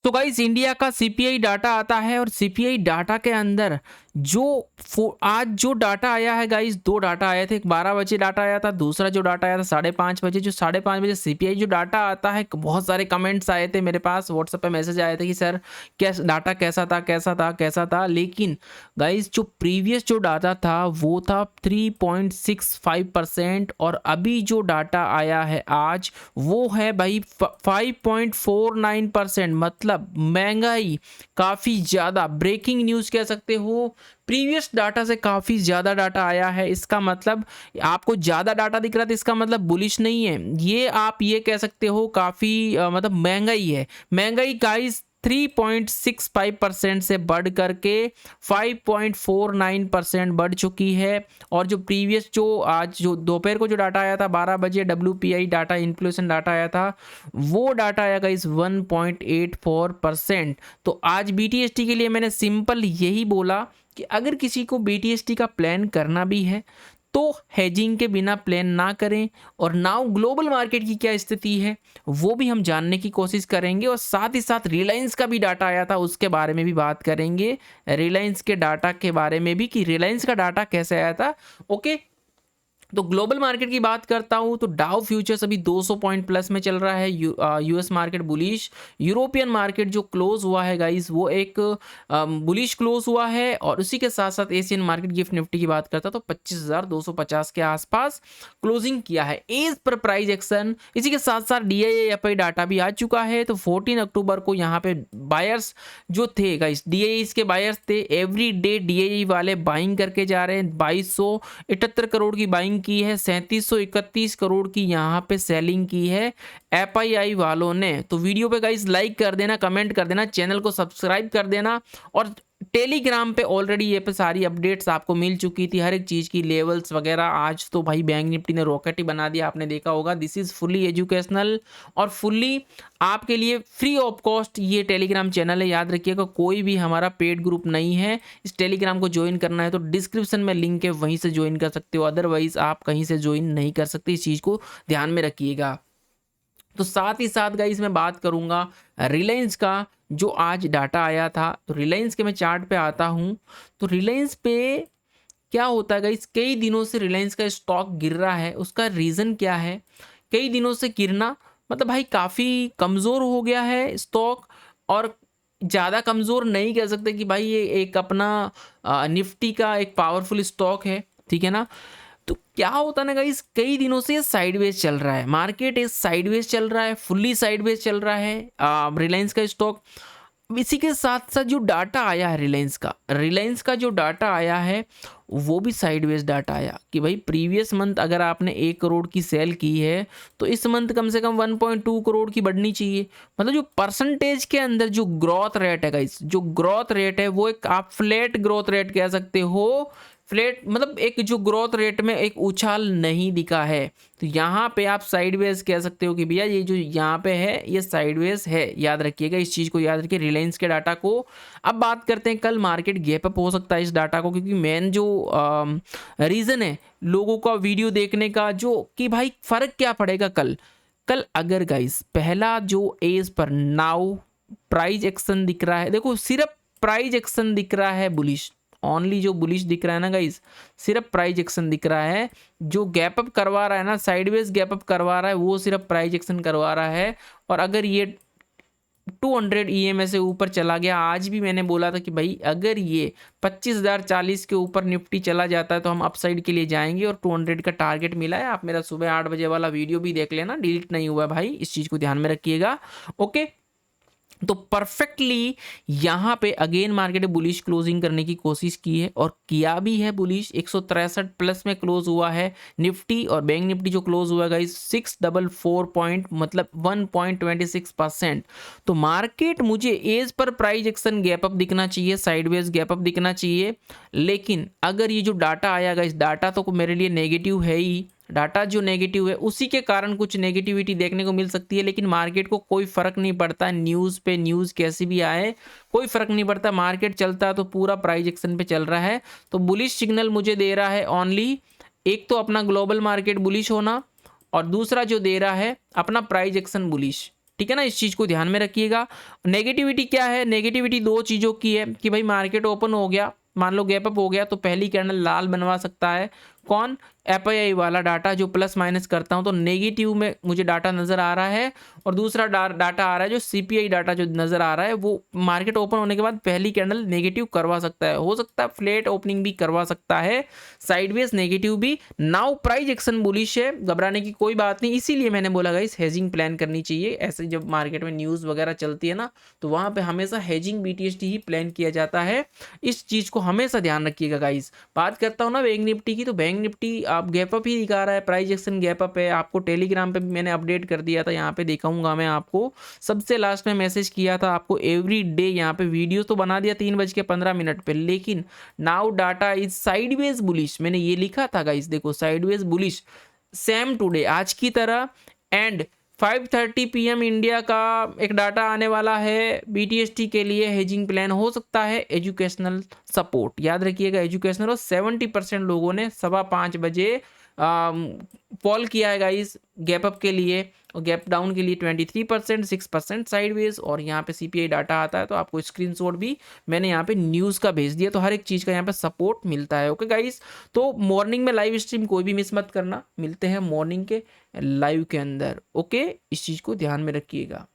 तो guys India का CPI data आता है और सीपीआई डाटा के अंदर जो आज जो डाटा आया है गाइस, दो डाटा आए थे। एक 12 बजे डाटा आया था, दूसरा जो डाटा आया था 5:30 बजे। जो 5:30 बजे सीपीआई जो डाटा आता है, बहुत सारे कमेंट्स आए थे मेरे पास, व्हाट्सएप पे मैसेज आए थे कि सर कैसा डाटा, कैसा था। लेकिन गाइस जो प्रीवियस जो डाटा था वो था 3.65% और अभी जो डाटा आया है आज वो है भाई 5.49%। मतलब महंगाई काफ़ी ज़्यादा, ब्रेकिंग न्यूज़ कह सकते हो, प्रीवियस डाटा से काफ़ी ज़्यादा डाटा आया है। इसका मतलब आपको ज़्यादा डाटा दिख रहा था, इसका मतलब बुलिश नहीं है ये, आप ये कह सकते हो काफ़ी मतलब महंगाई है। महंगाई गाइस 3.65% से बढ़ करके 5.49% बढ़ चुकी है। और जो प्रीवियस जो आज जो दोपहर को जो डाटा आया था 12 बजे, WPI डाटा, इन्फ्लेशन डाटा आया था, वो डाटा आया गाइस 1.84%। तो आज BTST के लिए मैंने सिंपल यही बोला कि अगर किसी को BTST का प्लान करना भी है तो हेजिंग के बिना प्लान ना करें। और नाउ ग्लोबल मार्केट की क्या स्थिति है वो भी हम जानने की कोशिश करेंगे, और साथ ही साथ रिलायंस का भी डाटा आया था उसके बारे में भी बात करेंगे, रिलायंस के डाटा के बारे में भी कि रिलायंस का डाटा कैसे आया था। ओके, तो ग्लोबल मार्केट की बात करता हूं तो डाउ फ्यूचर्स अभी 200 पॉइंट प्लस में चल रहा है। US market bullish, European market जो क्लोज हुआ है गाइस वो एक बुलिश क्लोज हुआ है। और उसी के साथ साथ एशियन मार्केट गिफ्ट निफ्टी की बात करता तो 25,250 के आसपास क्लोजिंग किया है एज पर प्राइस एक्शन। इसी के साथ साथ DII डाटा भी आ चुका है। तो 14 अक्टूबर को यहाँ पे बायर्स जो थे गाइस, DII के बायर्स थे, एवरी डे DII वाले बाइंग करके जा रहे हैं। 2278 करोड़ की बाइंग की है, 3731 करोड़ की यहाँ पे सेलिंग की है FII वालों ने। तो वीडियो पे गाइस लाइक कर देना, कमेंट कर देना, चैनल को सब्सक्राइब कर देना। और टेलीग्राम पे ऑलरेडी ये पे सारी अपडेट्स आपको मिल चुकी थी, हर एक चीज़ की लेवल्स वगैरह। आज तो भाई बैंक निफ्टी ने रॉकेट ही बना दिया, आपने देखा होगा। दिस इज़ फुली एजुकेशनल और फुल्ली आपके लिए फ्री ऑफ कॉस्ट ये टेलीग्राम चैनल है। याद रखिएगा, कोई भी हमारा पेड ग्रुप नहीं है। इस टेलीग्राम को ज्वाइन करना है तो डिस्क्रिप्शन में लिंक है, वहीं से ज्वाइन कर सकते हो, अदरवाइज आप कहीं से ज्वाइन नहीं कर सकते। इस चीज़ को ध्यान में रखिएगा। तो साथ ही साथ गाइस मैं बात करूंगा रिलायंस का जो आज डाटा आया था। तो रिलायंस के मैं चार्ट पे आता हूं तो रिलायंस पे क्या होता है गाइस, कई दिनों से रिलायंस का स्टॉक गिर रहा है। उसका रीज़न क्या है कई दिनों से गिरना? मतलब भाई काफ़ी कमज़ोर हो गया है स्टॉक, और ज़्यादा कमज़ोर नहीं कह सकते कि भाई ये एक अपना निफ्टी का एक पावरफुल स्टॉक है, ठीक है ना। तो क्या होता है ना गाइस, कई दिनों से साइडवेज चल रहा है, मार्केट इस साइडवेज चल रहा है, फुल्ली साइडवेज चल रहा है रिलायंस का स्टॉक। इसी के साथ साथ जो डाटा आया है रिलायंस का जो डाटा आया है वो भी साइडवेज डाटा आया कि भाई प्रीवियस मंथ अगर आपने 1 करोड़ की सेल की है तो इस मंथ कम से कम 1.2 करोड़ की बढ़नी चाहिए। मतलब जो परसेंटेज के अंदर जो ग्रोथ रेट है गाइस, जो ग्रोथ रेट है वो एक आप फ्लैट ग्रोथ रेट कह सकते हो। फ्लैट मतलब एक जो ग्रोथ रेट में एक उछाल नहीं दिखा है। तो यहाँ पे आप साइडवेज कह सकते हो कि भैया ये जो यहाँ पे है ये साइडवेज है। याद रखिएगा, इस चीज़ को याद रखिए रिलायंस के डाटा को। अब बात करते हैं, कल मार्केट गैप अप हो सकता है इस डाटा को, क्योंकि मेन जो रीज़न है लोगों का वीडियो देखने का जो कि भाई फ़र्क क्या पड़ेगा कल अगर गाइस पहला जो as per now price action दिख रहा है, देखो सिर्फ प्राइस एक्शन दिख रहा है बुलिश, ओनली जो बुलिश दिख रहा है ना गाइस, सिर्फ प्राइस एक्शन दिख रहा है। जो गैप अप करवा रहा है ना, साइडवेज गैप अप करवा रहा है, वो सिर्फ प्राइस एक्शन करवा रहा है। और अगर ये 200 EMA से ऊपर चला गया, आज भी मैंने बोला था कि भाई अगर ये 25,040 के ऊपर निफ्टी चला जाता है तो हम अपसाइड के लिए जाएंगे, और 200 का टारगेट मिला है। आप मेरा सुबह 8 बजे वाला वीडियो भी देख लेना, डिलीट नहीं हुआ भाई, इस चीज़ को ध्यान में रखिएगा। ओके, तो परफेक्टली यहाँ पे अगेन मार्केट बुलिश क्लोजिंग करने की कोशिश की है और किया भी है बुलिश। 163 प्लस में क्लोज हुआ है निफ्टी, और बैंक निफ्टी जो क्लोज हुआ है 644 पॉइंट, मतलब 1.26%। तो मार्केट मुझे as per price action gap up दिखना चाहिए, साइडवेज गैप अप दिखना चाहिए। लेकिन अगर ये जो डाटा आया इस डाटा तो मेरे लिए नेगेटिव है ही, डाटा जो नेगेटिव है उसी के कारण कुछ नेगेटिविटी देखने को मिल सकती है। लेकिन मार्केट को कोई फ़र्क नहीं पड़ता, न्यूज़ पे न्यूज़ कैसी भी आए कोई फ़र्क नहीं पड़ता, मार्केट चलता तो पूरा प्राइस एक्शन पे चल रहा है। तो बुलिश सिग्नल मुझे दे रहा है ओनली, एक तो अपना ग्लोबल मार्केट बुलिश होना, और दूसरा जो दे रहा है अपना प्राइस एक्शन बुलिश। ठीक है ना, इस चीज़ को ध्यान में रखिएगा। नेगेटिविटी क्या है, नेगेटिविटी दो चीज़ों की है कि भाई मार्केट ओपन हो गया, मान लो गैप अप हो गया तो पहली कैंडल लाल बनवा सकता है। कौन, एफआईआई वाला डाटा जो प्लस माइनस करता हूं तो नेगेटिव में मुझे डाटा नजर आ रहा है, और दूसरा डाटा आ रहा है जो सीपीआई डाटा जो नजर आ रहा है वो मार्केट ओपन होने के बाद पहली कैंडल नेगेटिव करवा सकता है, हो सकता है फ्लैट ओपनिंग भी करवा सकता है, साइडवेज नेगेटिव भी। नाउ प्राइस एक्शन बुलिश है, घबराने की कोई बात नहीं, इसीलिए मैंने बोला गाइस हेजिंग प्लान करनी चाहिए। ऐसे जब मार्केट में न्यूज़ वगैरह चलती है ना तो वहां पे हमेशा हेजिंग बीटीएसटी ही प्लान किया जाता है, इस चीज़ को हमेशा ध्यान रखिएगा गाइस। बात करता हूँ ना बैंक निफ्टी की, तो बैंक निफ्टी आप गैप अप ही दिखा रहा है, प्राइस एक्शन गैप अप है। आपको टेलीग्राम पे भी मैंने अपडेट कर दिया था, यहाँ पे दिखाऊंगा मैं आपको, सबसे लास्ट में मैसेज किया था आपको एवरी डे, यहाँ पे वीडियो तो बना दिया 3:15 पे, लेकिन now data is sideways bullish, मैंने ये लिखा था गाइस, देखो साइडवेज बुलिश सेम टुडे, आज की तरह। एंड 5:30 PM इंडिया का एक डाटा आने वाला है बीटीएसटी के लिए, हेजिंग प्लान हो सकता है एजुकेशनल सपोर्ट, याद रखिएगा एजुकेशनल, और 70% लोगों ने 5:15 फॉल किया है गाइस गैप अप के लिए, और गैप डाउन के लिए 23%, 6% साइडवेज। और यहाँ पे सीपीआई डाटा आता है तो आपको स्क्रीनशॉट भी मैंने यहाँ पे न्यूज़ का भेज दिया, तो हर एक चीज़ का यहाँ पे सपोर्ट मिलता है। ओके गाइस, तो मॉर्निंग में लाइव स्ट्रीम कोई भी मिस मत करना, मिलते हैं मॉर्निंग के लाइव के अंदर। ओके, इस चीज़ को ध्यान में रखिएगा।